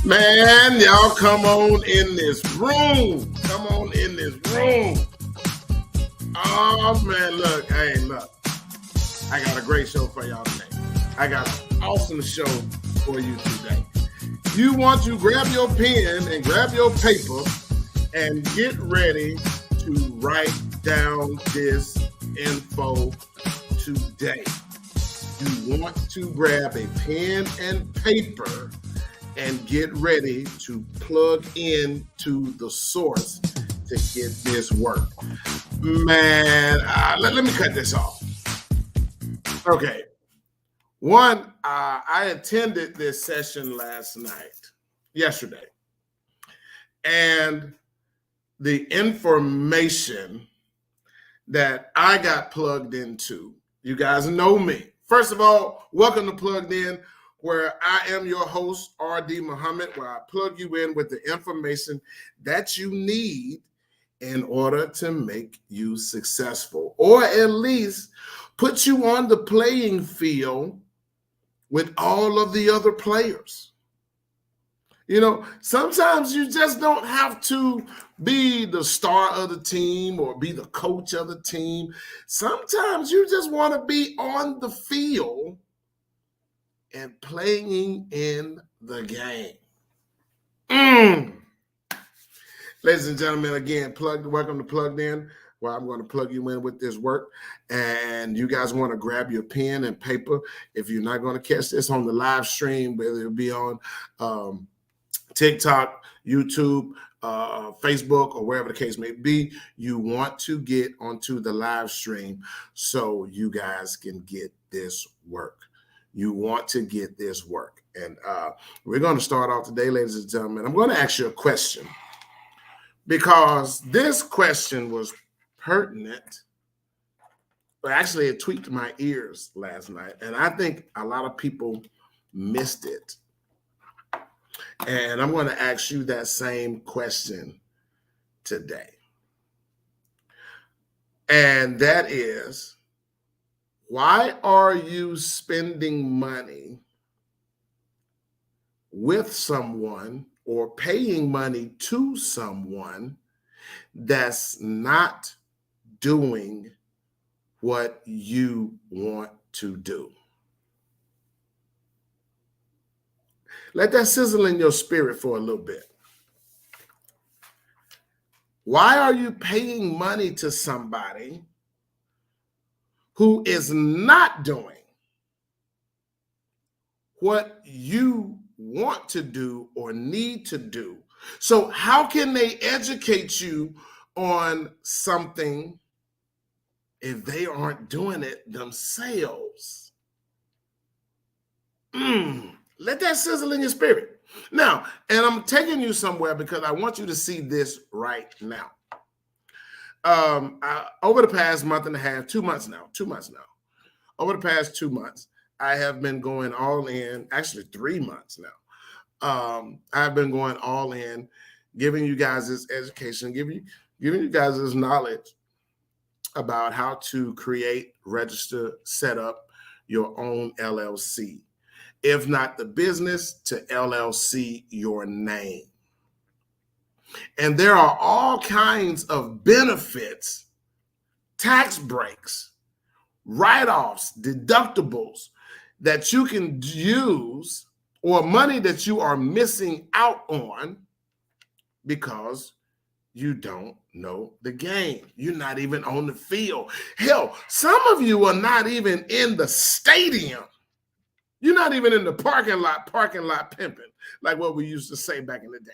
Man, y'all come on in this room. Come on in this room. Oh, man, look. Hey, look. I got a great show for y'all today. I got an awesome show for you today. You want to grab your pen and grab your paper and get ready to write down this info today. You want to grab a pen and paper and get ready to plug in to the source to get this work. Man, let me cut this off. Okay. One, I attended this session yesterday, and the information that I got plugged into, you guys know me. First of all, welcome to Plugged In, where I am your host, R.D. Muhammad, where I plug you in with the information that you need in order to make you successful, or at least put you on the playing field with all of the other players. You know, sometimes you just don't have to be the star of the team or be the coach of the team. Sometimes you just want to be on the field and playing in the game. Ladies and gentlemen, again, welcome to Plugged In, where I'm going to plug you in with this work. And you guys want to grab your pen and paper. If you're not going to catch this on the live stream, whether it be on TikTok, YouTube, Facebook, or wherever the case may be, you want to get onto the live stream so you guys can get this work. You want to get this work. And we're going to start off today, ladies and gentlemen. I'm going to ask you a question, because this question was pertinent. But actually, it tweaked my ears last night, and I think a lot of people missed it. And I'm going to ask you that same question today. And that is, why are you spending money with someone or paying money to someone that's not doing what you want to do? Let that sizzle in your spirit for a little bit. Why are you paying money to somebody who is not doing what you want to do or need to do? So how can they educate you on something if they aren't doing it themselves? Let that sizzle in your spirit. Now, and I'm taking you somewhere because I want you to see this right now. Over the past month and a half, 2 months now, over the past 2 months, I have been going all in, actually 3 months now. I've been going all in, giving you guys this education, giving you guys this knowledge about how to create, register, set up your own LLC. If not the business, to LLC your name. And there are all kinds of benefits, tax breaks, write-offs, deductibles that you can use, or money that you are missing out on because you don't know the game. You're not even on the field. Hell, some of you are not even in the stadium. You're not even in the parking lot pimping, like what we used to say back in the day.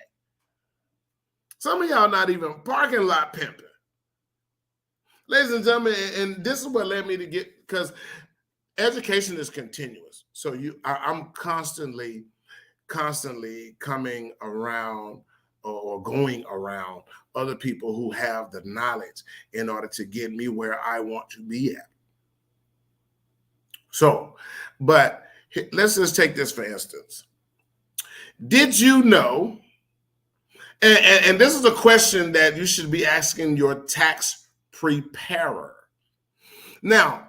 Some of y'all not even parking lot pimping. Ladies and gentlemen, and this is what led me to get, because education is continuous. So I'm constantly coming around or going around other people who have the knowledge in order to get me where I want to be at. So, but let's just take this for instance. Did you know, and this is a question that you should be asking your tax preparer. Now,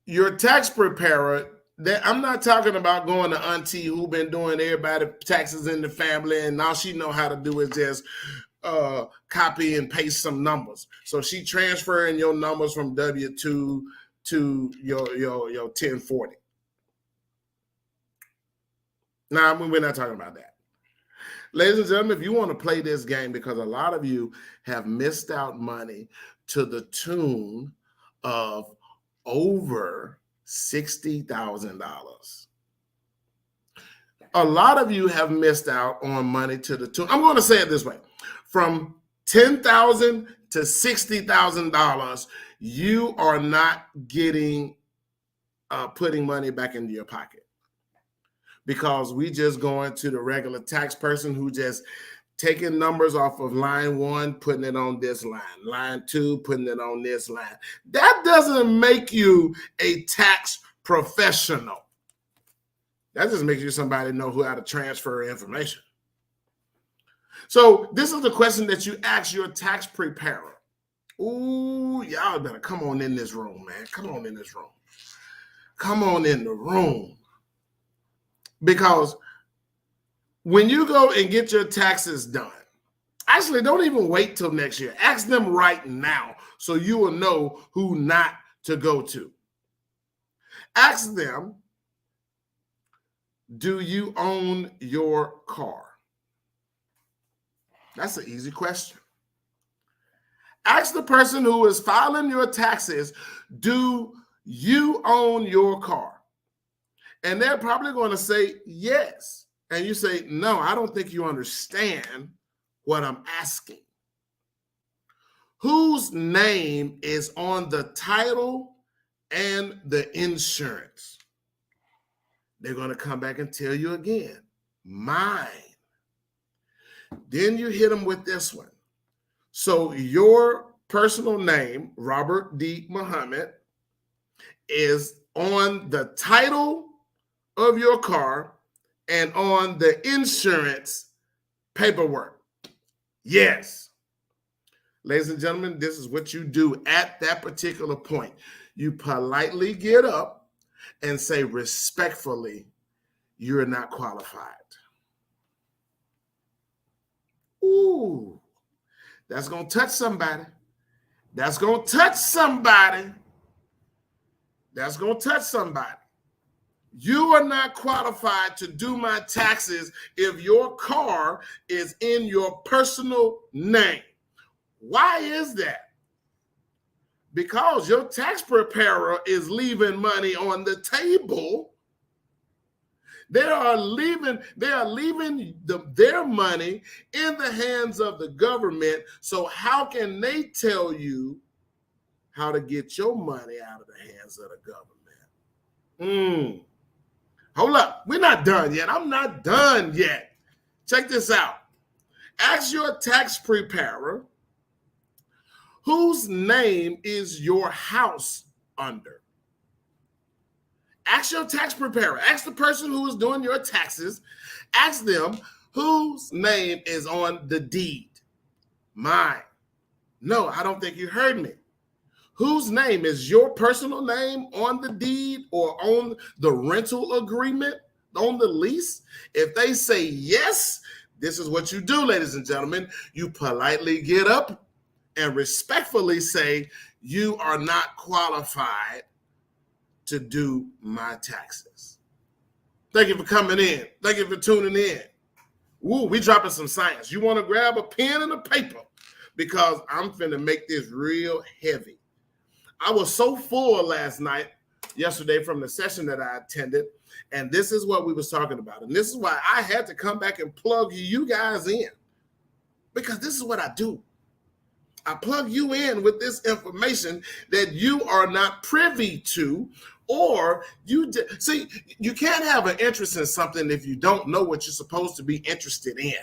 your tax preparer I'm not talking about going to auntie who been doing everybody taxes in the family, and all she know how to do is just copy and paste some numbers. So she transferring your numbers from W-2 to your 1040. Now, we're not talking about that. Ladies and gentlemen, if you want to play this game, because a lot of you have missed out money to the tune of over $60,000. A lot of you have missed out on money to the tune. I'm going to say it this way. From $10,000 to $60,000, you are not getting putting money back into your pocket. Because we just going to the regular tax person who just taking numbers off of line 1, putting it on this line, line 2, putting it on this line. That doesn't make you a tax professional. That just makes you somebody know how to transfer information. So this is the question that you ask your tax preparer. Ooh, y'all better come on in this room, man. Come on in this room. Come on in the room. Because when you go and get your taxes done, actually don't even wait till next year. Ask them right now so you will know who not to go to. Ask them, do you own your car? That's an easy question. Ask the person who is filing your taxes, do you own your car? And they're probably going to say yes. And you say, no, I don't think you understand what I'm asking. Whose name is on the title and the insurance? They're going to come back and tell you again, mine. Then you hit them with this one. So your personal name, Robert D. Muhammad, is on the title of your car and on the insurance paperwork. Yes. Ladies and gentlemen, this is what you do at that particular point. You politely get up and say respectfully, you're not qualified. Ooh, that's going to touch somebody. That's going to touch somebody. That's going to touch somebody. You are not qualified to do my taxes if your car is in your personal name. Why is that? Because your tax preparer is leaving money on the table. They are leaving their money in the hands of the government. So how can they tell you how to get your money out of the hands of the government? Hold up. We're not done yet. I'm not done yet. Check this out. Ask your tax preparer, whose name is your house under? Ask your tax preparer. Ask the person who is doing your taxes. Ask them whose name is on the deed. Mine. No, I don't think you heard me. Whose name is your personal name on the deed or on the rental agreement, on the lease? If they say yes, this is what you do, ladies and gentlemen. You politely get up and respectfully say, you are not qualified to do my taxes. Thank you for coming in. Thank you for tuning in. Woo, we dropping some science. You want to grab a pen and a paper because I'm finna make this real heavy. I was so full yesterday from the session that I attended, and this is what we was talking about. And this is why I had to come back and plug you guys in, because this is what I do. I plug you in with this information that you are not privy to, or see, you can't have an interest in something if you don't know what you're supposed to be interested in.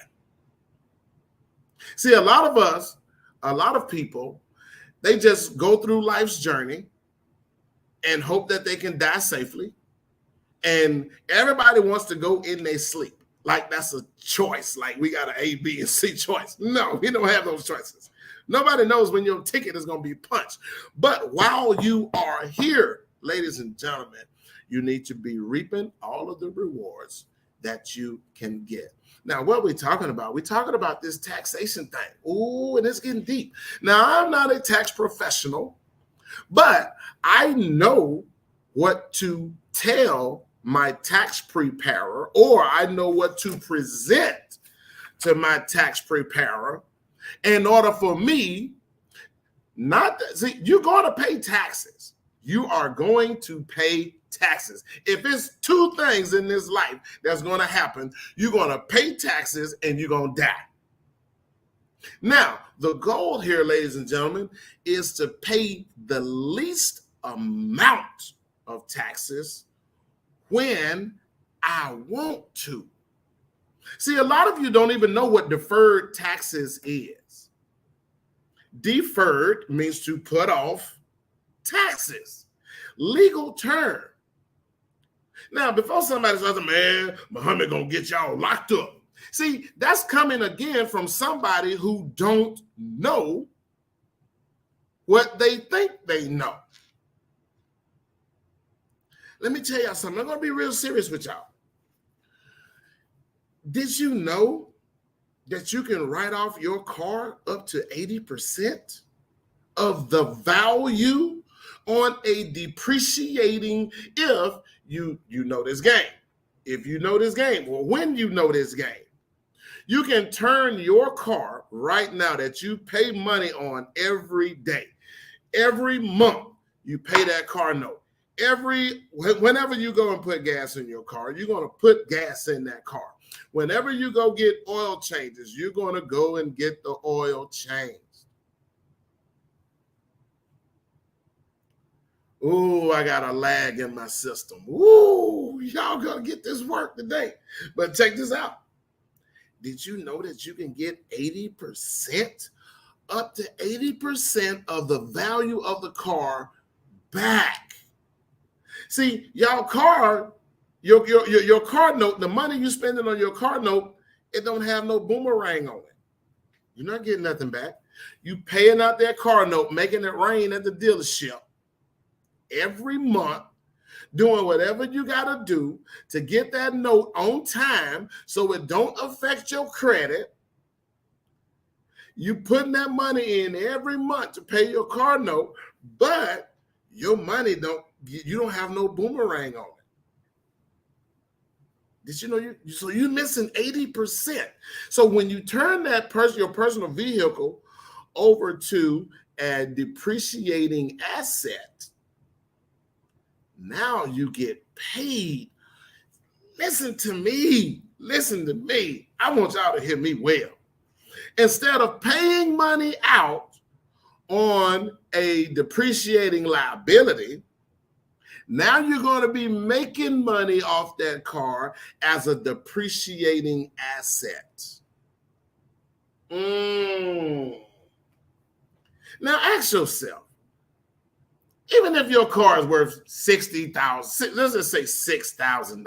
See, a lot of people, they just go through life's journey and hope that they can die safely. And everybody wants to go in their sleep. Like that's a choice. Like we got an A, B, and C choice. No, we don't have those choices. Nobody knows when your ticket is going to be punched. But while you are here, ladies and gentlemen, You need to be reaping all of the rewards that you can get. Now, what we're talking about? We're talking about this taxation thing. Ooh, and it's getting deep. Now, I'm not a tax professional, but I know what to tell my tax preparer, or I know what to present to my tax preparer in order for me not to see. You're going to pay taxes. You are going to pay taxes. If it's two things in this life that's going to happen, you're going to pay taxes and you're going to die. Now, the goal here, ladies and gentlemen, is to pay the least amount of taxes when I want to. See, a lot of you don't even know what deferred taxes is. Deferred means to put off taxes. Legal term. Now, before somebody says, man, Muhammad gonna get y'all locked up. See, that's coming again from somebody who don't know what they think they know. Let me tell y'all something. I'm gonna be real serious with y'all. Did you know that you can write off your car up to 80% of the value on a depreciating, if you know this game? If you know this game, or when you know this game, you can turn your car right now that you pay money on every day, every month, you pay that car note. Whenever you go and put gas in your car, you're going to put gas in that car. Whenever you go get oil changes, you're going to go and get the oil changed. Ooh, I got a lag in my system. Ooh, y'all gonna get this work today. But check this out. Did you know that you can get 80%, up to 80% of the value of the car back? See, y'all car, your car note, the money you spending on your car note, it don't have no boomerang on it. You're not getting nothing back. You paying out that car note, making it rain at the dealership every month, doing whatever you got to do to get that note on time so it don't affect your credit. You putting that money in every month to pay your car note, but your money you don't have no boomerang on it. Did you know so you're missing 80%? So when you turn that your personal vehicle over to a depreciating asset, now you get paid. Listen to me. Listen to me. I want y'all to hear me well. Instead of paying money out on a depreciating liability, now you're going to be making money off that car as a depreciating asset. Now ask yourself, even if your car is worth $60,000, let's just say $6,000.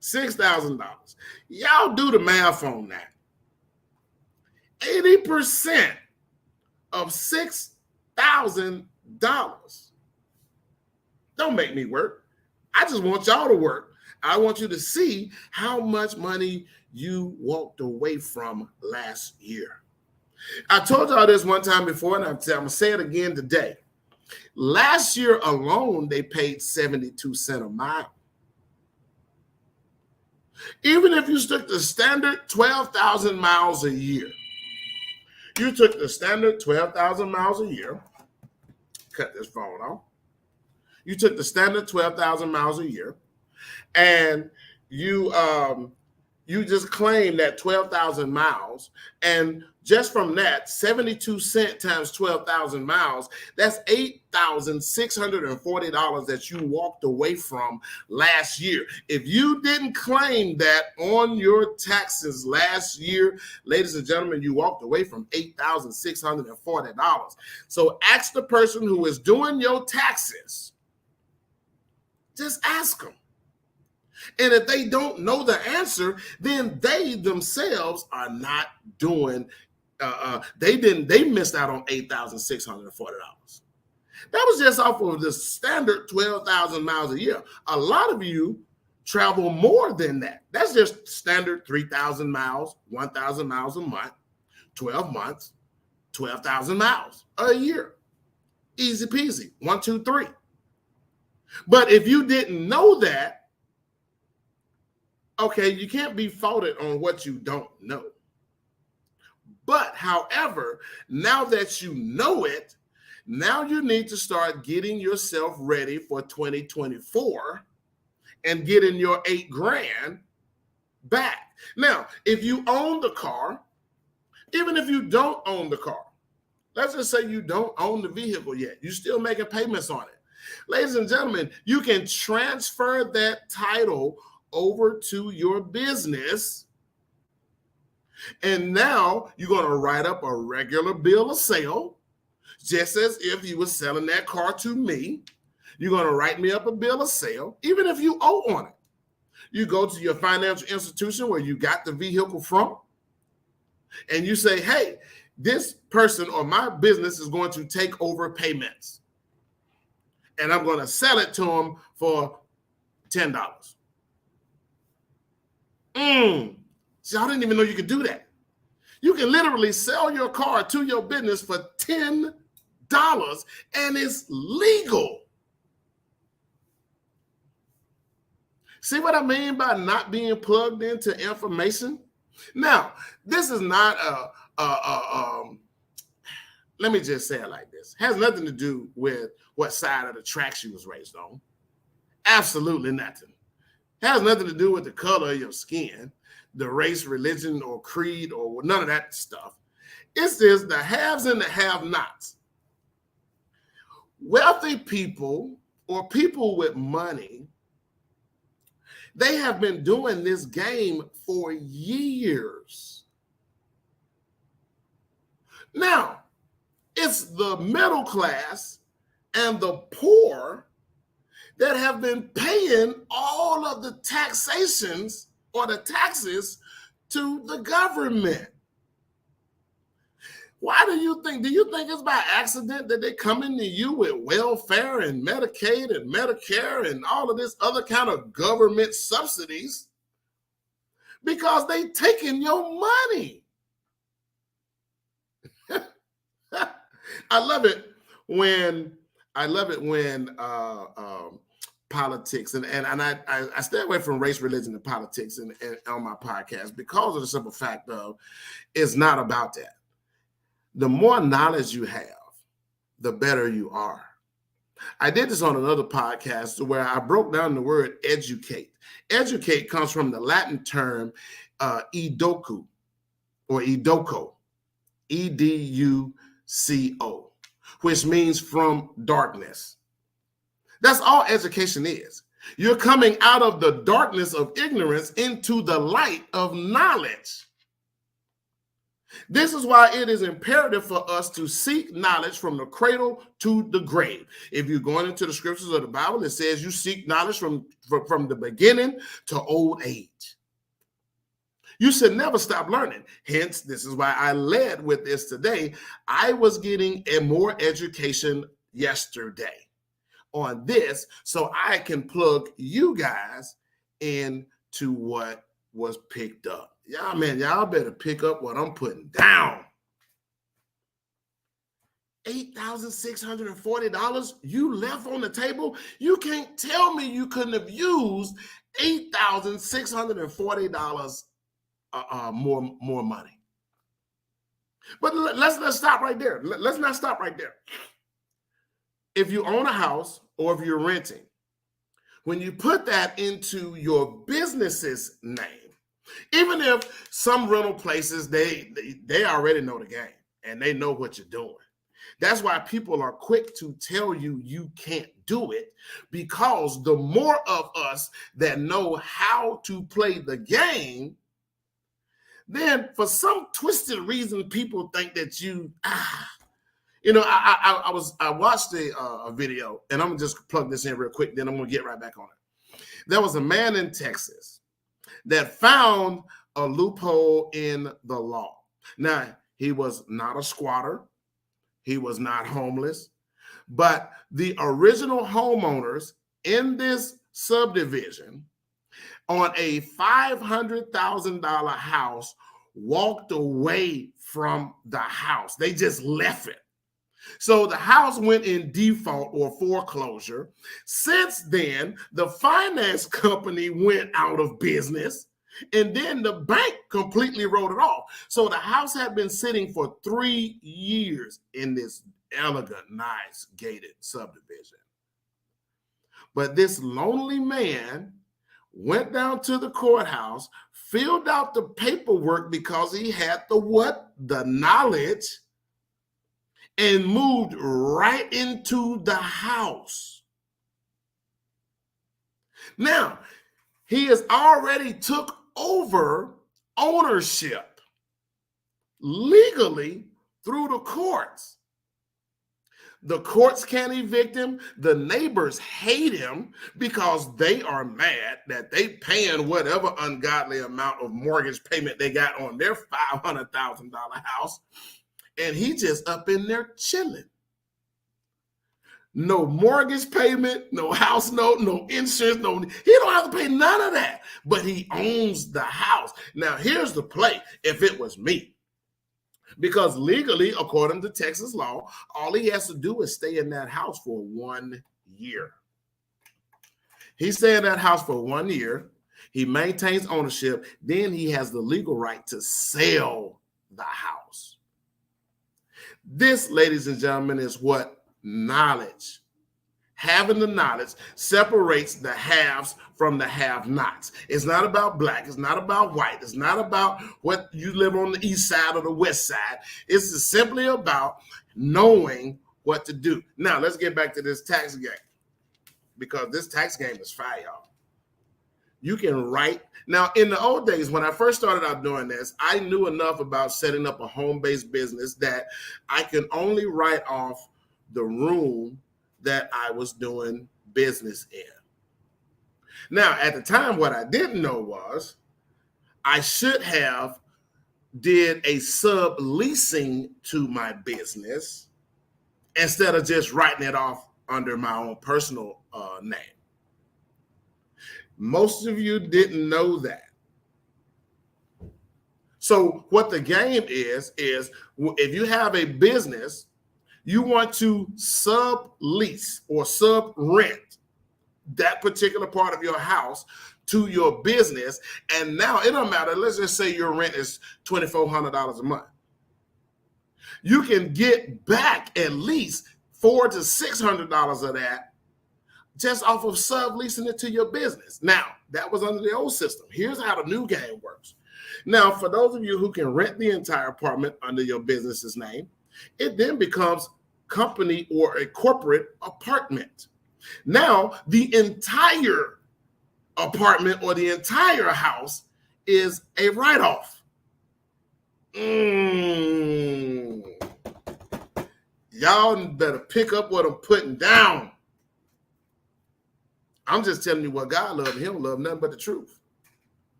$6,000. Y'all do the math on that. 80% of $6,000. Don't make me work. I just want y'all to work. I want you to see how much money you walked away from last year. I told y'all this one time before, and I'm going to say it again today. Last year alone, they paid 72 cents a mile. Even if you took the standard 12,000 miles a year, you took the standard 12,000 miles a year, cut this phone off. You took the standard 12,000 miles a year, and you just claimed that 12,000 miles, and just from that, 72 cents times 12,000 miles, that's $8,640 that you walked away from last year. If you didn't claim that on your taxes last year, ladies and gentlemen, you walked away from $8,640. So ask the person who is doing your taxes. Just ask them. And if they don't know the answer, then they themselves are not doing. They missed out on $8,640. That was just off of the standard 12,000 miles a year. A lot of you travel more than that. That's just standard 3,000 miles, 1,000 miles a month, 12 months, 12,000 miles a year. Easy peasy. 1, 2, 3. But if you didn't know that, okay, you can't be faulted on what you don't know. But however, now that you know it, now you need to start getting yourself ready for 2024 and getting your $8,000 back. Now, if you own the car, even if you don't own the car, let's just say you don't own the vehicle yet, you're still making payments on it. Ladies and gentlemen, you can transfer that title over to your business. And now you're going to write up a regular bill of sale, just as if you were selling that car to me. You're going to write me up a bill of sale, even if you owe on it. You go to your financial institution where you got the vehicle from, and you say, hey, this person or my business is going to take over payments, and I'm going to sell it to them for $10. See, I didn't even know you could do that. You can literally sell your car to your business for $10, and it's legal. See what I mean by not being plugged into information? Now, this is not let me just say it like this. It has nothing to do with what side of the tracks you was raised on. Absolutely nothing. It has nothing to do with the color of your skin, the race, religion, or creed, or none of that stuff. It's just the haves and the have-nots. Wealthy people or people with money, they have been doing this game for years. Now, it's the middle class and the poor that have been paying all of the taxations or the taxes to the government. Why do you think it's by accident that they come into you with welfare and Medicaid and Medicare and all of this other kind of government subsidies? Because they taking your money. I love it when politics and I stay away from race, religion, and politics and on my podcast because of the simple fact of it's not about that. The more knowledge you have, the better you are. I did this on another podcast where I broke down the word educate. Educate comes from the Latin term educo or educo, E-D-U-C-O, which means from darkness. That's all education is. You're coming out of the darkness of ignorance into the light of knowledge. This is why it is imperative for us to seek knowledge from the cradle to the grave. If you're going into the scriptures of the Bible, it says you seek knowledge from the beginning to old age. You should never stop learning. Hence, this is why I led with this today. I was getting more education yesterday on this so I can plug you guys into what was picked up. Y'all better pick up what I'm putting down. $8,640 you left on the table. You can't tell me you couldn't have used $8,640 more money. But let's stop right there. Let's not stop right there. If you own a house or if you're renting, when you put that into your business's name, even if some rental places, they already know the game and they know what you're doing. That's why people are quick to tell you you can't do it, because the more of us that know how to play the game, then for some twisted reason, people think that I watched a video, and I'm gonna just plug this in real quick, then I'm gonna get right back on it. There was a man in Texas that found a loophole in the law. Now, he was not a squatter. He was not homeless, But the original homeowners in this subdivision on a $500,000 house walked away from the house. They just left it. So the house went in default or foreclosure. Since then, the finance company went out of business, and then the bank completely wrote it off. So the house had been sitting for 3 years in this elegant, nice, gated subdivision. But this lonely man went down to the courthouse, filled out the paperwork because he had the knowledge, and moved right into the house. Now, he has already took over ownership legally through the courts. The courts can't evict him. The neighbors hate him because they are mad that they paying whatever ungodly amount of mortgage payment they got on their $500,000 house. And he just up in there chilling. No mortgage payment, no house note, no insurance, he don't have to pay none of that. But he owns the house. Now, here's the play if it was me. Because legally, according to Texas law, all he has to do is stay in that house for 1 year. He stay in that house for 1 year. He maintains ownership. Then he has the legal right to sell the house. This, ladies and gentlemen, is what knowledge, having the knowledge, separates the haves from the have-nots. It's not about black. It's not about white. It's not about what you live on the east side or the west side. It's simply about knowing what to do. Now, let's get back to this tax game, because this tax game is fire, y'all. You can write. Now, in the old days, when I first started out doing this, I knew enough about setting up a home-based business that I can only write off the room that I was doing business in. Now, at the time, what I didn't know was I should have did a subleasing to my business instead of just writing it off under my own personal name. Most of you didn't know that. So what the game is if you have a business, you want to sublease or sub-rent that particular part of your house to your business. And now it don't matter. Let's just say your rent is $2,400 a month. You can get back at least $400 to $600 of that just off of subleasing it to your business. Now, that was under the old system. Here's how the new game works. Now, for those of you who can rent the entire apartment under your business's name, it then becomes company or a corporate apartment. Now, the entire apartment or the entire house is a write-off. Y'all better pick up what I'm putting down. I'm just telling you what God loves. He don't love nothing but the truth.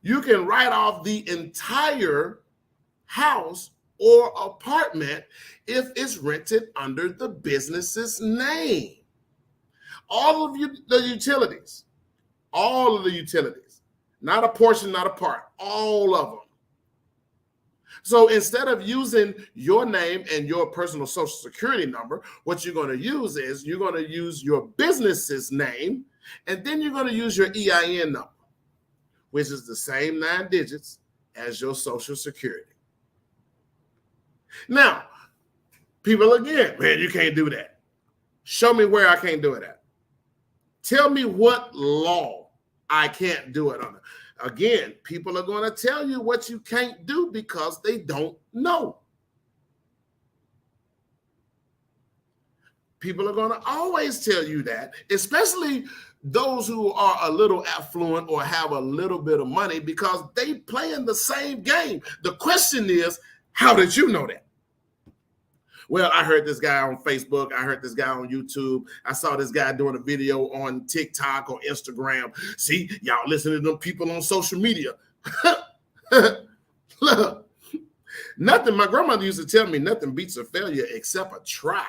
You can write off the entire house or apartment if it's rented under the business's name. All of the utilities, not a portion, not a part, all of them. So instead of using your name and your personal social security number, what you're going to use is you're going to use your business's name, and then you're going to use your EIN number, which is the same 9 digits as your social security. Now, people again, man, you can't do that. Show me where I can't do it at. Tell me what law I can't do it under. Again, people are going to tell you what you can't do because they don't know. People are going to always tell you that, especially those who are a little affluent or have a little bit of money, because they play in the same game. The question is, how did you know that? Well, I heard this guy on Facebook. I heard this guy on YouTube. I saw this guy doing a video on TikTok or Instagram. See, y'all listen to them people on social media. Look, nothing. My grandmother used to tell me nothing beats a failure except a try.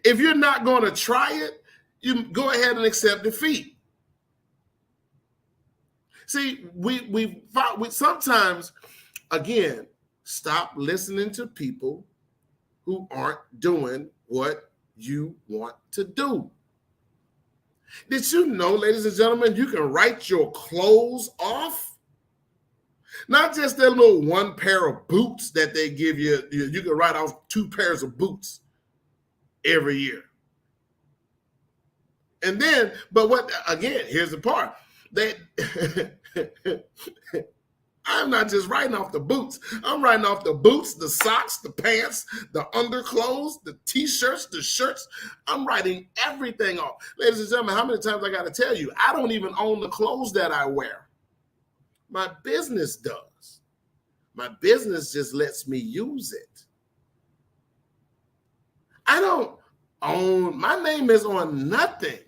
If you're not going to try it, you go ahead and accept defeat. See, we sometimes, again, stop listening to people who aren't doing what you want to do. Did you know, ladies and gentlemen, you can write your clothes off? Not just that little one pair of boots that they give you. You can write off 2 pairs of boots every year. And then, but what, again, here's the part. I'm not just writing off the boots. I'm writing off the boots, the socks, the pants, the underclothes, the t-shirts, the shirts. I'm writing everything off. Ladies and gentlemen, how many times I got to tell you, I don't even own the clothes that I wear. My business does. My business just lets me use it. I don't own, my name is on nothing.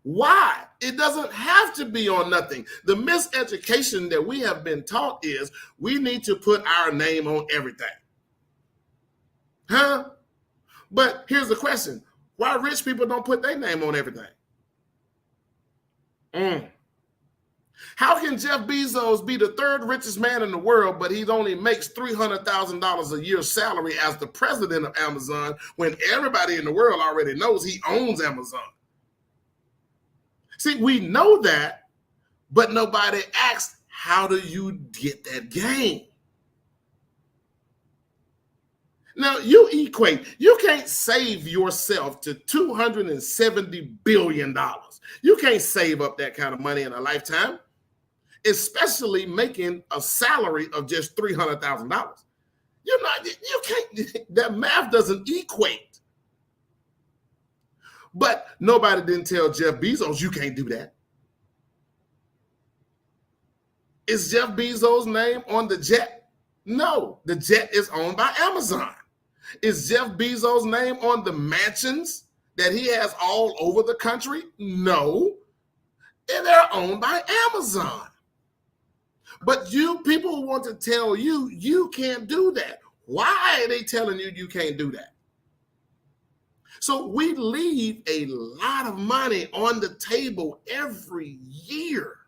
Why? It doesn't have to be on nothing. The miseducation that we have been taught is we need to put our name on everything. Huh? But here's the question. Why rich people don't put their name on everything? How can Jeff Bezos be the 3rd richest man in the world, but he only makes $300,000 a year salary as the president of Amazon when everybody in the world already knows he owns Amazon? See, we know that, but nobody asks, how do you get that gain? Now, you can't save yourself to $270 billion. You can't save up that kind of money in a lifetime, especially making a salary of just $300,000. You can't, that math doesn't equate. But nobody didn't tell Jeff Bezos, you can't do that. Is Jeff Bezos' name on the jet? No, the jet is owned by Amazon. Is Jeff Bezos' name on the mansions that he has all over the country? No, and they're owned by Amazon. But people want to tell you, you can't do that. Why are they telling you you can't do that? So we leave a lot of money on the table every year.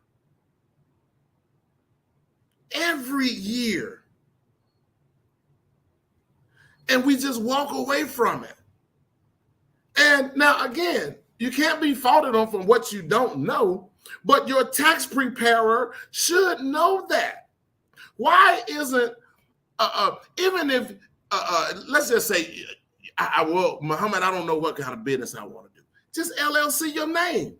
Every year. And we just walk away from it. And now, again, you can't be faulted on from what you don't know, but your tax preparer should know that. Why isn't, even if, let's just say, Muhammad, I don't know what kind of business I want to do. Just LLC your name.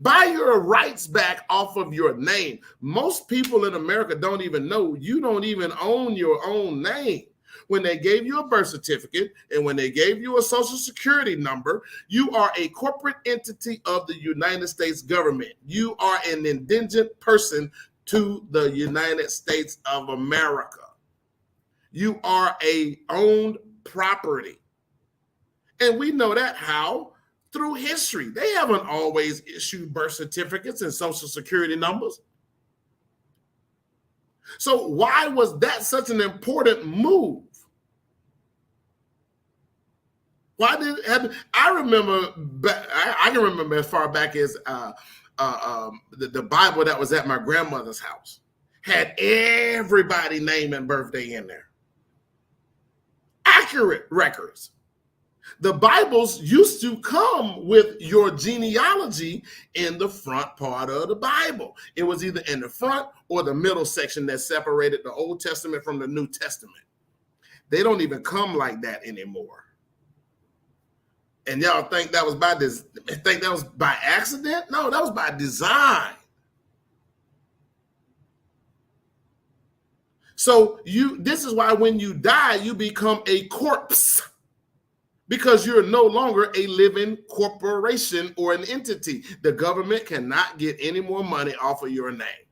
Buy your rights back off of your name. Most people in America don't even know you don't even own your own name. When they gave you a birth certificate and when they gave you a social security number, you are a corporate entity of the United States government. You are an indigent person to the United States of America. You are a owned property. And we know that how? Through history. They haven't always issued birth certificates and social security numbers. So why was that such an important move? Why did it happen? I can remember as far back as the Bible that was at my grandmother's house had everybody's name and birthday in there. Accurate records. The Bibles used to come with your genealogy in the front part of the Bible. It was either in the front or the middle section that separated the Old Testament from the New Testament. They don't even come like that anymore. And y'all think that was by accident? No, that was by design. So this is why when you die, you become a corpse, because you're no longer a living corporation or an entity. The government cannot get any more money off of your name,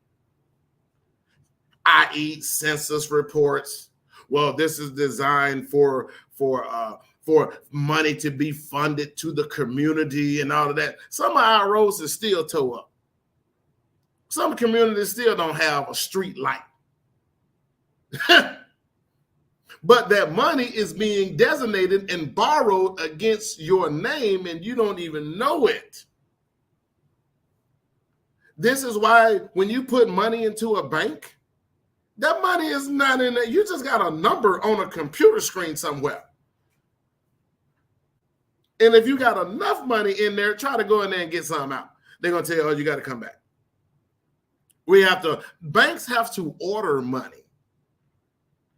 i.e. census reports. Well, this is designed for money to be funded to the community and all of that. Some of our roads are still towed up. Some communities still don't have a street light. But that money is being designated and borrowed against your name, and you don't even know it. This is why when you put money into a bank, that money is not in there. You just got a number on a computer screen somewhere. And if you got enough money in there, try to go in there and get something out. They're going to tell you, oh, you got to come back. Banks have to order money.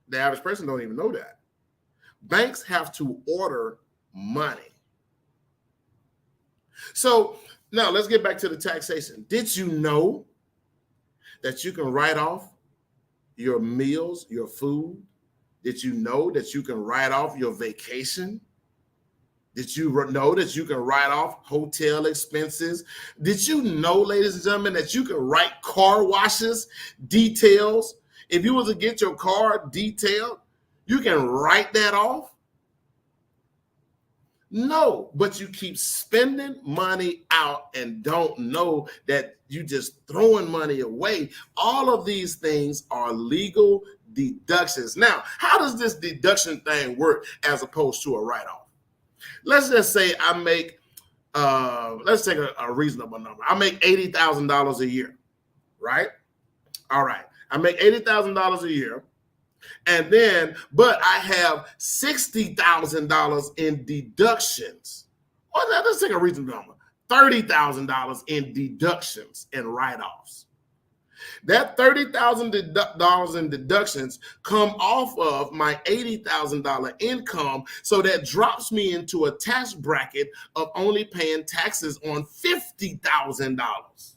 The average person don't even know that. Banks have to order money. So now let's get back to the taxation. Did you know that you can write off your meals, your food? Did you know that you can write off your vacation? Did you know that you can write off hotel expenses? Did you know, ladies and gentlemen, that you can write car washes, details? If you was to get your car detailed, you can write that off? No, but you keep spending money out and don't know that you just throwing money away. All of these things are legal deductions. Now, how does this deduction thing work as opposed to a write-off? Let's just say I make, let's take a reasonable number. I make $80,000 a year, right? All right. I make $80,000 a year. And then, but I have $60,000 in deductions. Well, let's take a reasonable number. $30,000 in deductions and write-offs. That $30,000 in deductions come off of my $80,000 income, so that drops me into a tax bracket of only paying taxes on $50,000.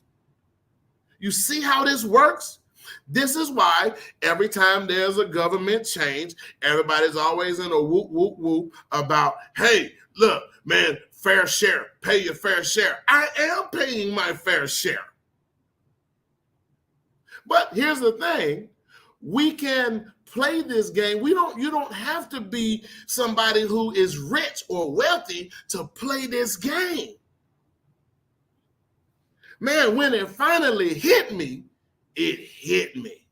You see how this works? This is why every time there's a government change, everybody's always in a whoop, whoop, whoop about, hey, look, man, fair share, pay your fair share. I am paying my fair share. But here's the thing, we can play this game. You don't have to be somebody who is rich or wealthy to play this game. Man, when it finally hit me, it hit me.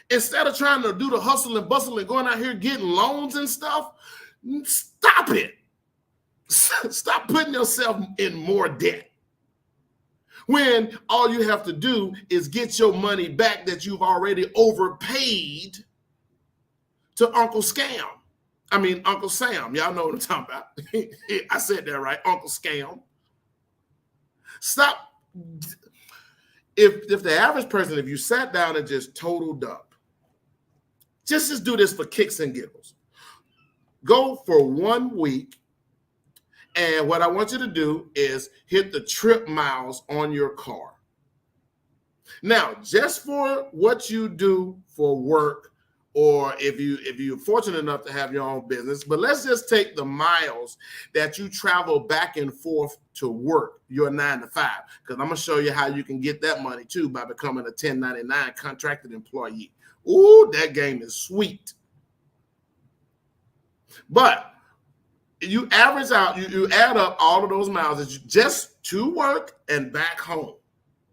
Instead of trying to do the hustle and bustle and going out here getting loans and stuff, stop it. Stop putting yourself in more debt. When all you have to do is get your money back that you've already overpaid to Uncle Scam. I mean, Uncle Sam. Y'all know what I'm talking about. I said that right, Uncle Scam. Stop. If the average person, if you sat down and just totaled up, just do this for kicks and giggles. Go for 1 week. And what I want you to do is hit the trip miles on your car. Now, just for what you do for work, or if you're fortunate enough to have your own business, but let's just take the miles that you travel back and forth to work, your 9 to 5, because I'm going to show you how you can get that money too by becoming a 1099 contracted employee. Ooh, that game is sweet. But you average out, you add up all of those miles that you just to work and back home.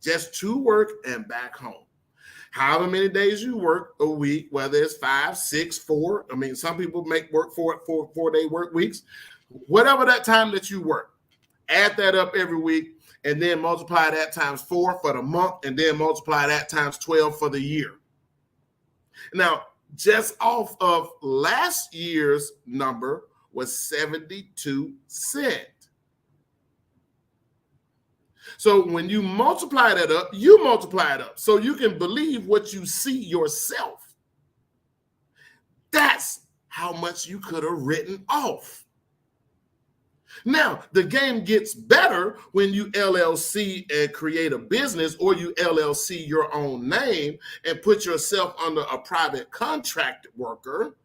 Just to work and back home. However many days you work a week, whether it's 5, 6, 4. I mean, some people make work for 4-day work weeks. Whatever that time that you work, add that up every week and then multiply that times 4 for the month, and then multiply that times 12 for the year. Now, just off of last year's number was 72 cents. So when you multiply that up, you multiply it up so you can believe what you see yourself. That's how much you could have written off. Now, the game gets better when you LLC and create a business, or you LLC your own name and put yourself under a private contract worker.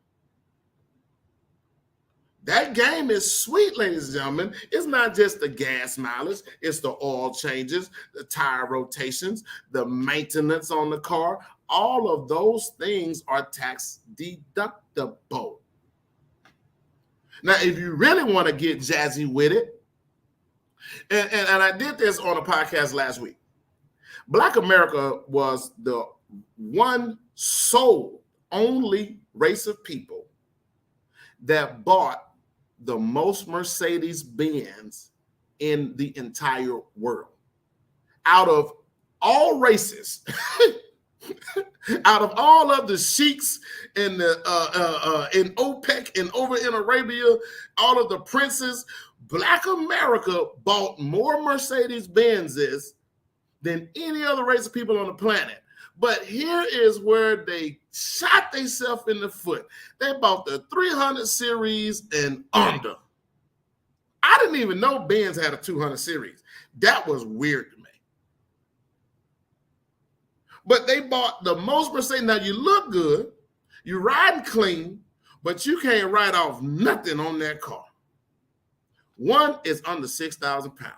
That game is sweet, ladies and gentlemen. It's not just the gas mileage. It's the oil changes, the tire rotations, the maintenance on the car. All of those things are tax deductible. Now, if you really want to get jazzy with it, and I did this on a podcast last week, Black America was the one sole only race of people that bought the most Mercedes-Benz in the entire world. Out of all races, out of all of the sheiks in the in OPEC and over in Arabia, all of the princes, Black America bought more Mercedes-Benzes than any other race of people on the planet. But here is where they shot themselves in the foot. They bought the 300 series and under. I didn't even know Benz had a 200 series. That was weird to me. But they bought the most Mercedes. Now, you look good, you're riding clean, but you can't write off nothing on that car. One is under 6,000 pounds.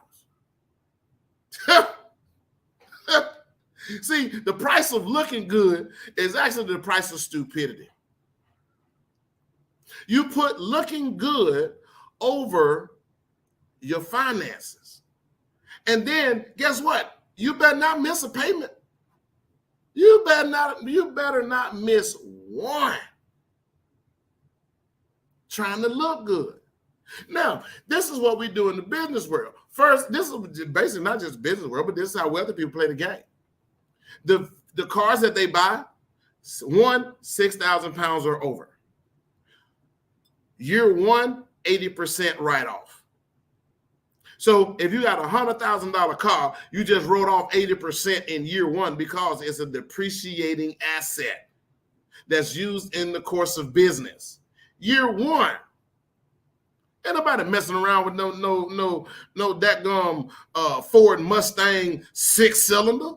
See, the price of looking good is actually the price of stupidity. You put looking good over your finances. And then guess what? You better not miss a payment. You better not miss one. Trying to look good. Now, this is what we do in the business world. First, this is basically not just business world, but this is how wealthy people play the game. The cars that they buy, 6,000 pounds or over. Year one, 80% write-off. So if you got a $100,000 car, you just wrote off 80% in year one because it's a depreciating asset that's used in the course of business. Year one, ain't nobody messing around with no dadgum Ford Mustang 6-cylinder.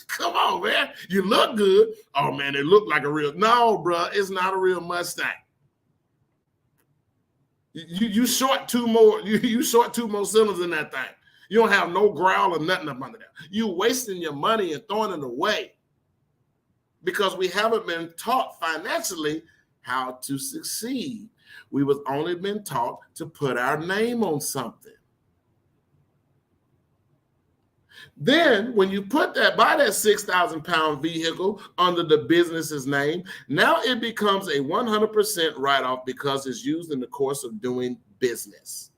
Come on, man. You look good. Oh, man, it looked like a real. No, bro, it's not a real Mustang. You short two more. You short two more cylinders in that thing. You don't have no growl or nothing up under there. You wasting your money and throwing it away because we haven't been taught financially how to succeed. We was only been taught to put our name on something. Then when you buy that 6,000 pound vehicle under the business's name, now it becomes a 100% write-off because it's used in the course of doing business.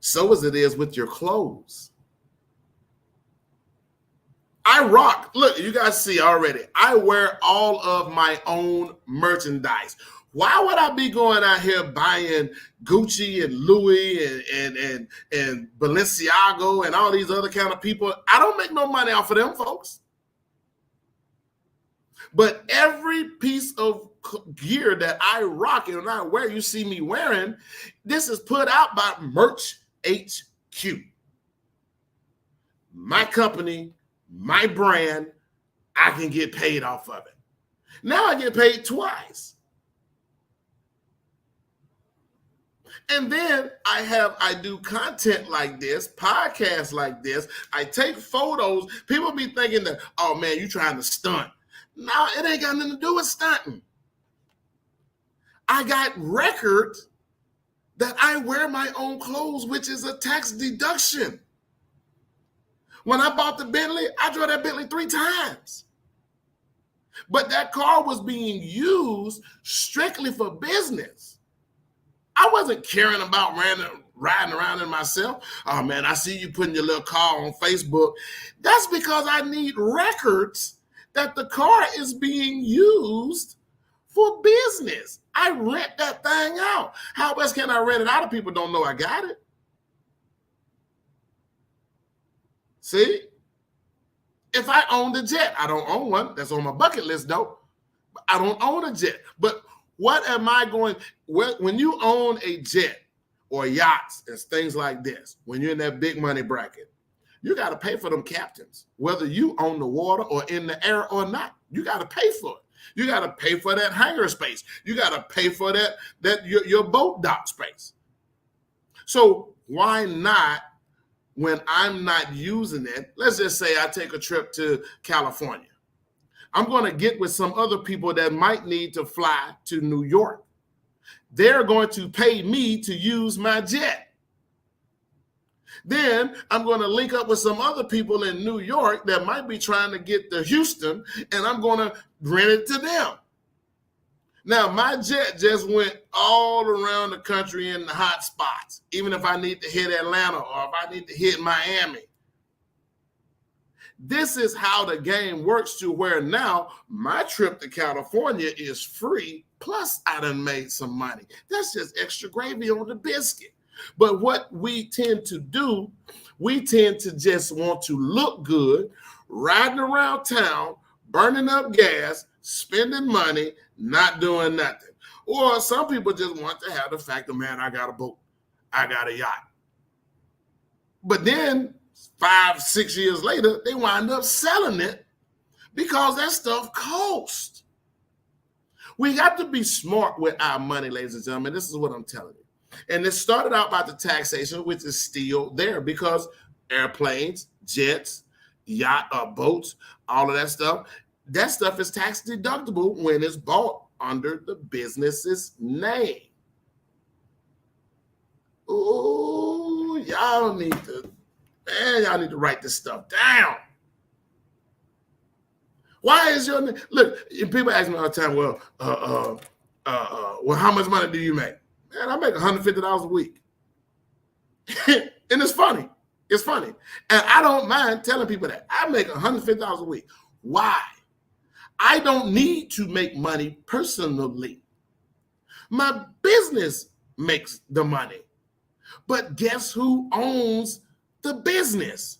So as it is with your clothes. I rock. Look, you guys see already. I wear all of my own merchandise. Why would I be going out here buying Gucci and Louis and Balenciaga and all these other kind of people? I don't make no money off of them, folks. But every piece of gear that I rock and I wear, you see me wearing, this is put out by Merch HQ. My company, my brand, I can get paid off of it. Now I get paid twice. And then I do content like this, podcasts like this. I take photos. People be thinking that, oh man, you trying to stunt. No, it ain't got nothing to do with stunting. I got records that I wear my own clothes, which is a tax deduction. When I bought the Bentley, I drove that Bentley 3 times. But that car was being used strictly for business. I wasn't caring about riding around in myself. Oh, man, I see you putting your little car on Facebook. That's because I need records that the car is being used for business. I rent that thing out. How else can I rent it out if people don't know I got it? See? If I owned a jet, I don't own one. That's on my bucket list, though. I don't own a jet. But what am I going, when you own a jet or yachts and things like this, when you're in that big money bracket, you got to pay for them captains, whether you own the water or in the air or not. You got to pay for it. You got to pay for that hangar space. You got to pay for your boat dock space. So why not, when I'm not using it, let's just say I take a trip to California. I'm going to get with some other people that might need to fly to New York. They're going to pay me to use my jet. Then I'm going to link up with some other people in New York that might be trying to get to Houston, and I'm going to rent it to them. Now, my jet just went all around the country in the hot spots, even if I need to hit Atlanta or if I need to hit Miami. This is how the game works, to where now my trip to California is free, plus I done made some money. That's just extra gravy on the biscuit. But what we tend to do, we tend to just want to look good, riding around town, burning up gas, spending money, not doing nothing. Or some people just want to have the fact that, man, I got a boat, I got a yacht. But then 5-6 years later, they wind up selling it because that stuff costs. We got to be smart with our money, ladies and gentlemen. This is what I'm telling you. And it started out by the taxation, which is still there, because airplanes, jets, yacht, boats, all of that stuff is tax deductible when it's bought under the business's name. Ooh, y'all need to write this stuff down. Why is your name? Look, people ask me all the time, well, how much money do you make? Man, I make $150 a week. And it's funny. It's funny. And I don't mind telling people that. I make $150 a week. Why? I don't need to make money personally. My business makes the money. But guess who owns the business?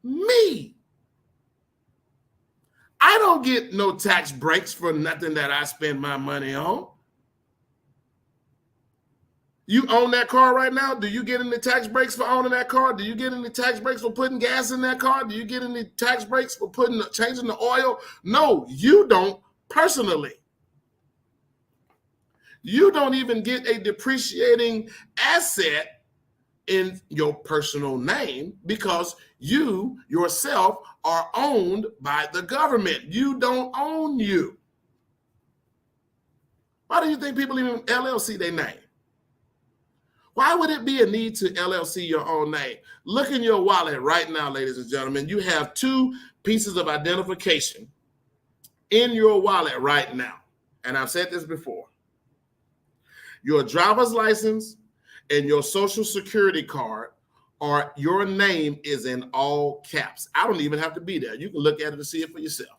Me. I don't get no tax breaks for nothing that I spend my money on. You own that car right now? Do you get any tax breaks for owning that car? Do you get any tax breaks for putting gas in that car? Do you get any tax breaks for changing the oil? No, you don't personally. You don't even get a depreciating asset in your personal name because you yourself are owned by the government. You don't own you. Why do you think people even LLC their name? Why would it be a need to LLC your own name? Look in your wallet right now, ladies and gentlemen. You have 2 pieces of identification in your wallet right now. And I've said this before. Your driver's license and your social security card, or your name is in all caps. I don't even have to be there. You can look at it and see it for yourself.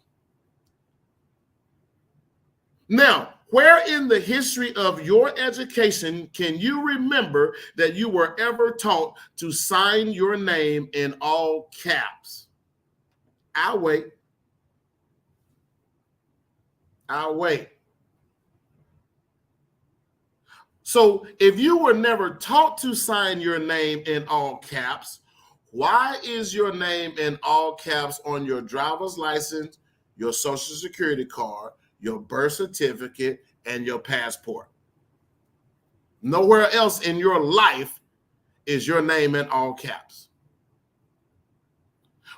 Now, where in the history of your education can you remember that you were ever taught to sign your name in all caps? I'll wait. I'll wait. So if you were never taught to sign your name in all caps, why is your name in all caps on your driver's license, your social security card, your birth certificate, and your passport? Nowhere else in your life is your name in all caps.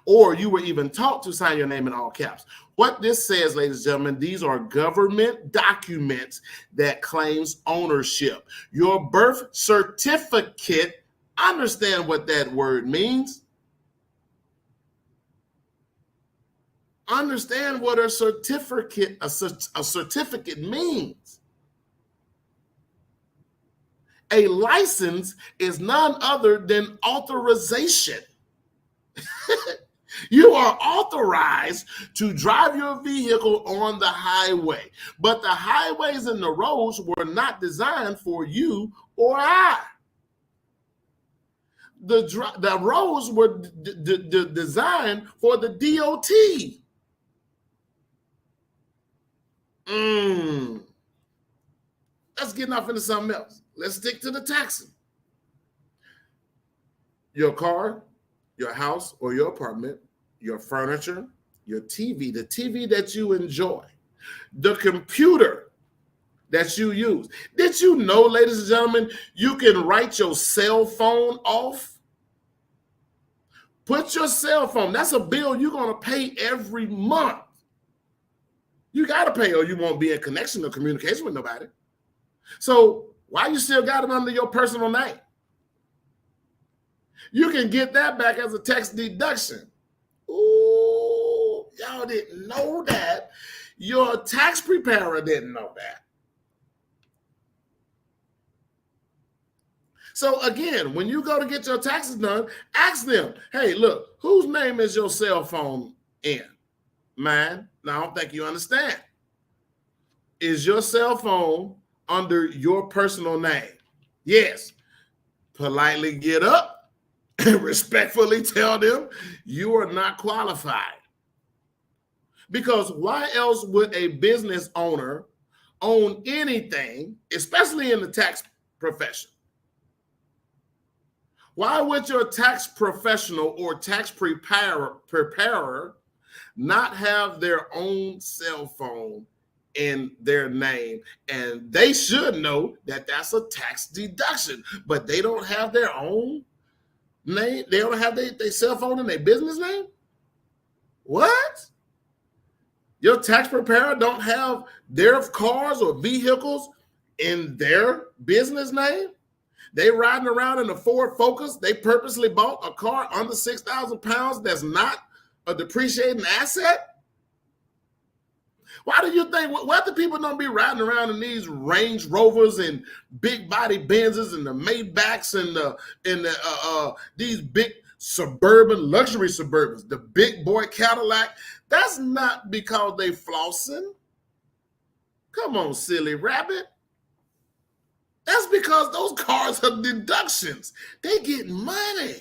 Or you were even taught to sign your name in all caps. What this says, ladies and gentlemen, these are government documents that claims ownership. Your birth certificate, understand what that word means. Understand what a certificate means. A license is none other than authorization. You are authorized to drive your vehicle on the highway, but the highways and the roads were not designed for you or I. The roads were designed for the DOT. Let's get off into something else. Let's stick to the taxing. Your car, your house or your apartment, your furniture, your TV, the TV that you enjoy, the computer that you use. Did you know, ladies and gentlemen, you can write your cell phone off? Put your cell phone, that's a bill you're going to pay every month. You got to pay or you won't be in connection or communication with nobody. So why you still got it under your personal name? You can get that back as a tax deduction. Ooh, y'all didn't know that. Your tax preparer didn't know that. So again, when you go to get your taxes done, ask them, hey, look, whose name is your cell phone in? Mine? Now, I don't think you understand. Is your cell phone under your personal name? Yes. Politely get up and respectfully tell them you are not qualified. Because why else would a business owner own anything, especially in the tax profession? Why would your tax professional or tax preparer not have their own cell phone in their name? And they should know that that's a tax deduction, but they don't have their own name. They don't have their cell phone in their business name. What? Your tax preparer don't have their cars or vehicles in their business name? They riding around in a Ford Focus. They purposely bought a car under 6,000 pounds that's not a depreciating asset? Why do you think, why the people don't be riding around in these Range Rovers and big body Benzes and the Maybachs and these big suburban, luxury Suburbans, the big boy Cadillac? That's not because they flossing. Come on, silly rabbit. That's because those cars are deductions. They get money.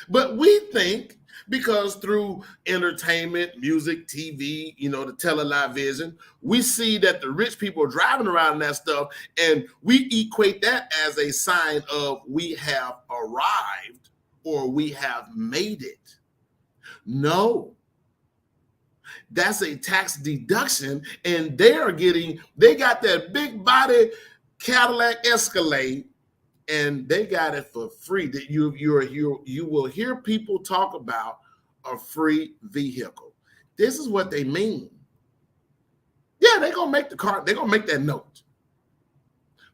But we think because through entertainment, music, TV, the television, we see that the rich people are driving around in that stuff, and we equate that as a sign of we have arrived or we have made it. No. That's a tax deduction, and they got that big body Cadillac Escalade, and they got it for free. That you will hear people talk about a free vehicle. This is what they mean. Yeah, they're gonna make the car, they're gonna make that note.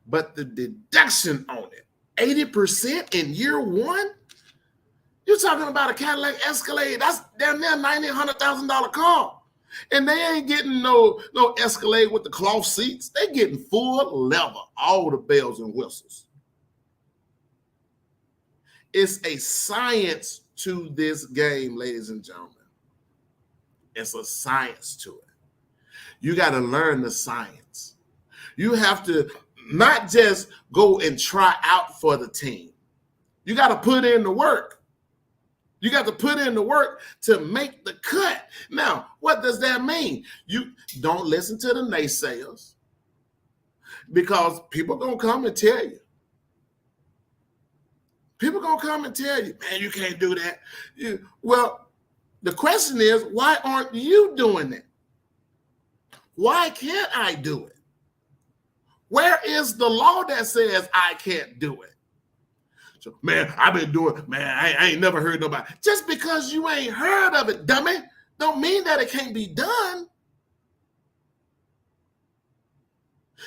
But the deduction on it, 80% in year one. You're talking about a Cadillac Escalade. That's damn near $90,000, $100,000 car. And they ain't getting no Escalade with the cloth seats. They getting full leather, all the bells and whistles. It's a science to this game, ladies and gentlemen. It's a science to it. You got to learn the science. You have to not just go and try out for the team. You got to put in the work. You got to put in the work to make the cut. Now, what does that mean? You don't listen to the naysayers, because people going to come and tell you. People going to come and tell you, man, you can't do that. Well, the question is, why aren't you doing it? Why can't I do it? Where is the law that says I can't do it? So, man, I've been doing, man, I ain't never heard nobody. Just because you ain't heard of it, dummy, don't mean that it can't be done.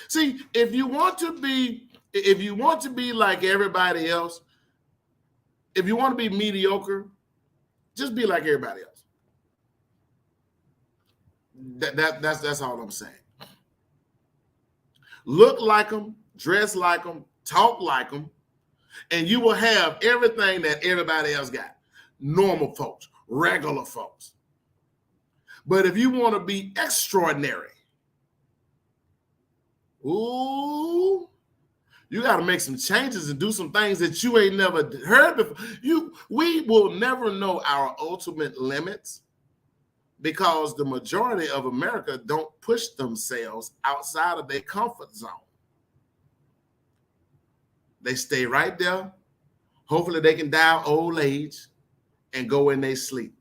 See, if you want to be like everybody else, if you want to be mediocre, just be like everybody else. That's all I'm saying. Look like them, dress like them, talk like them, and you will have everything that everybody else got. Normal folks, regular folks. But if you want to be extraordinary, ooh, you got to make some changes and do some things that you ain't never heard before. We will never know our ultimate limits, because the majority of America don't push themselves outside of their comfort zone. They stay right there. Hopefully they can die of old age and go in their sleep.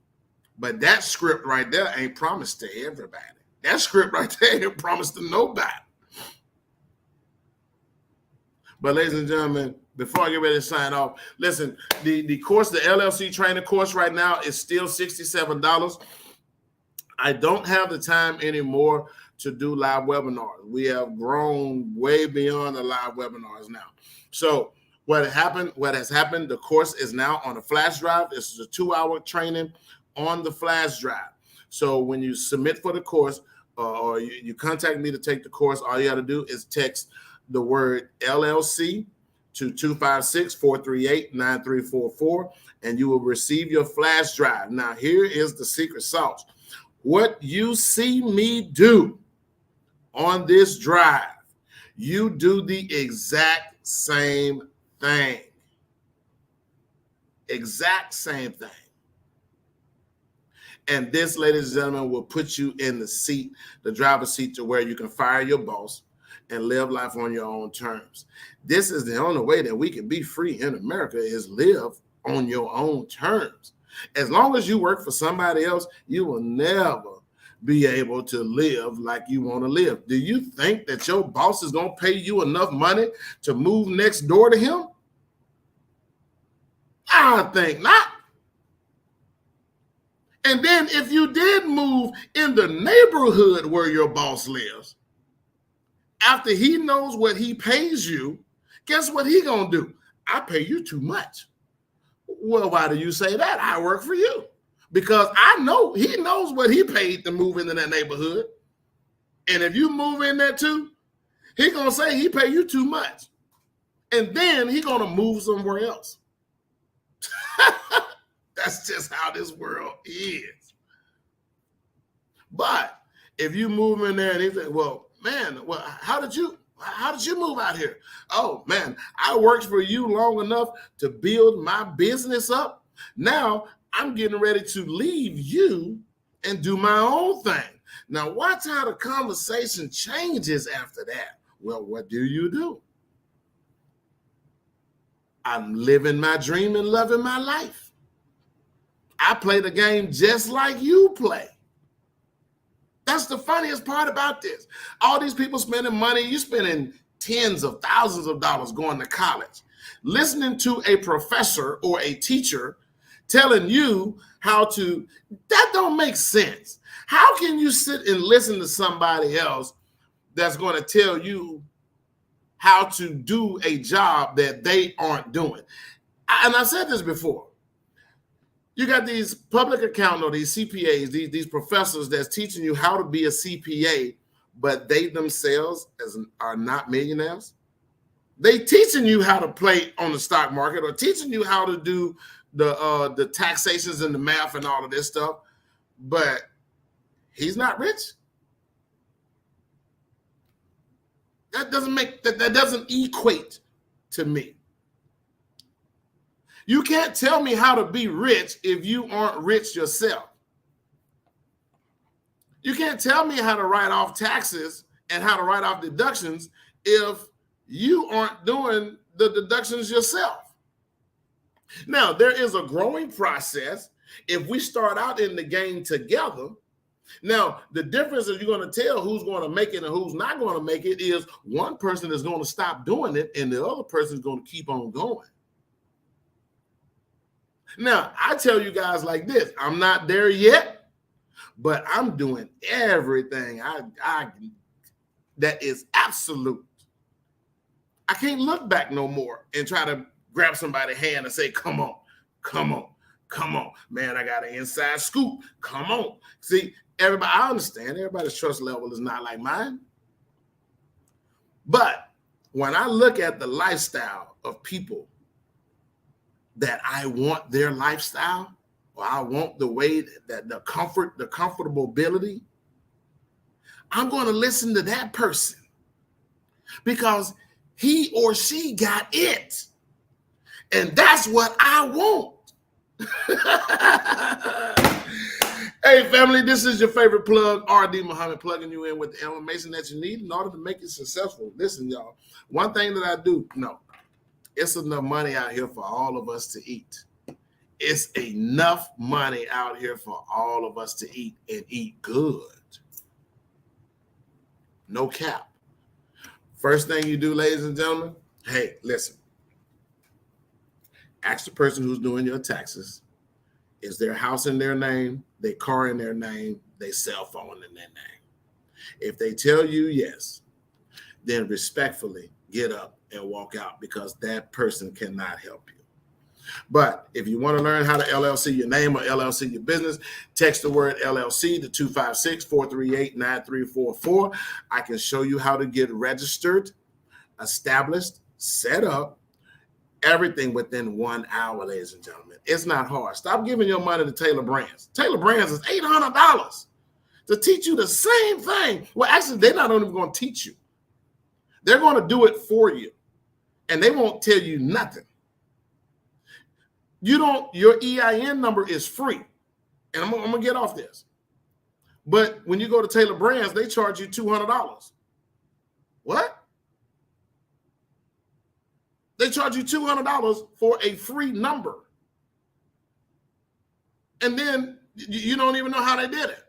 But that script right there ain't promised to everybody. That script right there ain't promised to nobody. But ladies and gentlemen, before I get ready to sign off, listen, the course, the LLC training course right now is still $67. I don't have the time anymore to do live webinars. We have grown way beyond the live webinars now. So What has happened, the course is now on a flash drive. This is a 2-hour training on the flash drive. So when you submit for the course or you contact me to take the course, all you got to do is text the word LLC to 256-438-9344, and you will receive your flash drive. Now, here is the secret sauce. What you see me do on this drive, you do the exact same thing. Exact same thing. And this, ladies and gentlemen, will put you in the seat, the driver's seat, to where you can fire your boss and live life on your own terms. This is the only way that we can be free in America, is live on your own terms. As long as you work for somebody else, you will never be able to live like you want to live. Do you think that your boss is going to pay you enough money to move next door to him? I think not. And then if you did move in the neighborhood where your boss lives, after he knows what he pays you, guess what he gonna do? I pay you too much. Well, why do you say that? I work for you. Because I know he knows what he paid to move into that neighborhood. And if you move in there too, he gonna say he pay you too much. And then he gonna move somewhere else. That's just how this world is. But if you move in there and he say, well, man, well, how did you move out here? Oh, man, I worked for you long enough to build my business up. Now I'm getting ready to leave you and do my own thing. Now watch how the conversation changes after that. Well, what do? I'm living my dream and loving my life. I play the game just like you play. That's the funniest part about this. All these people spending money, you're spending tens of thousands of dollars going to college, listening to a professor or a teacher telling you how to, that don't make sense. How can you sit and listen to somebody else that's going to tell you how to do a job that they aren't doing? And I've said this before. You got these public accountants, these CPAs, these professors that's teaching you how to be a CPA, but they themselves are not millionaires. They teaching you how to play on the stock market or teaching you how to do the taxations and the math and all of this stuff, but he's not rich. That doesn't equate to me. You can't tell me how to be rich if you aren't rich yourself. You can't tell me how to write off taxes and how to write off deductions if you aren't doing the deductions yourself. Now, there is a growing process if we start out in the game together. Now, the difference is you're going to tell who's going to make it and who's not going to make it is one person is going to stop doing it and the other person is going to keep on going. Now, I tell you guys like this, I'm not there yet, but I'm doing everything that is absolute. I can't look back no more and try to grab somebody's hand and say, come on. Man, I got an inside scoop. Come on. See, everybody, I understand everybody's trust level is not like mine. But when I look at the lifestyle of people that I want their lifestyle, or I want the way that the comfortability, I'm going to listen to that person because he or she got it. And that's what I want. Hey, family, this is your favorite plug, RD Muhammad, plugging you in with the information that you need in order to make it successful. Listen, y'all, one thing that I do know, it's enough money out here for all of us to eat. It's enough money out here for all of us to eat and eat good. No cap. First thing you do, ladies and gentlemen, hey, listen. Ask the person who's doing your taxes, is their house in their name, their car in their name, their cell phone in their name? If they tell you yes, then respectfully, get up and walk out, because that person cannot help you. But if you want to learn how to LLC your name or LLC your business, text the word LLC to 256-438-9344. I can show you how to get registered, established, set up, everything within 1 hour, ladies and gentlemen. It's not hard. Stop giving your money to Taylor Brands. Taylor Brands is $800 to teach you the same thing. Well, actually, they're not only going to teach you. They're going to do it for you, and they won't tell you nothing. Your EIN number is free, and I'm going to get off this. But when you go to Taylor Brands, they charge you $200. What? They charge you $200 for a free number. And then you don't even know how they did it.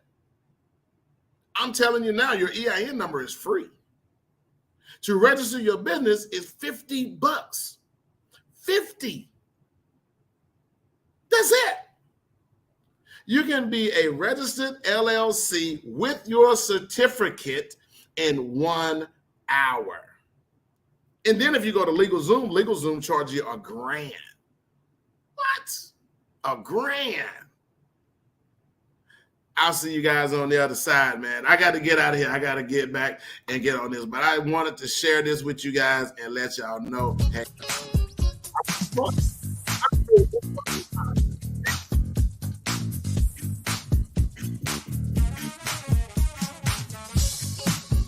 I'm telling you now, your EIN number is free. To register your business is $50. $50. That's it. You can be a registered LLC with your certificate in 1 hour. And then if you go to LegalZoom charge you $1,000. What? $1,000. I'll see you guys on the other side, man. I got to get out of here. I got to get back and get on this. But I wanted to share this with you guys and let y'all know. Hey,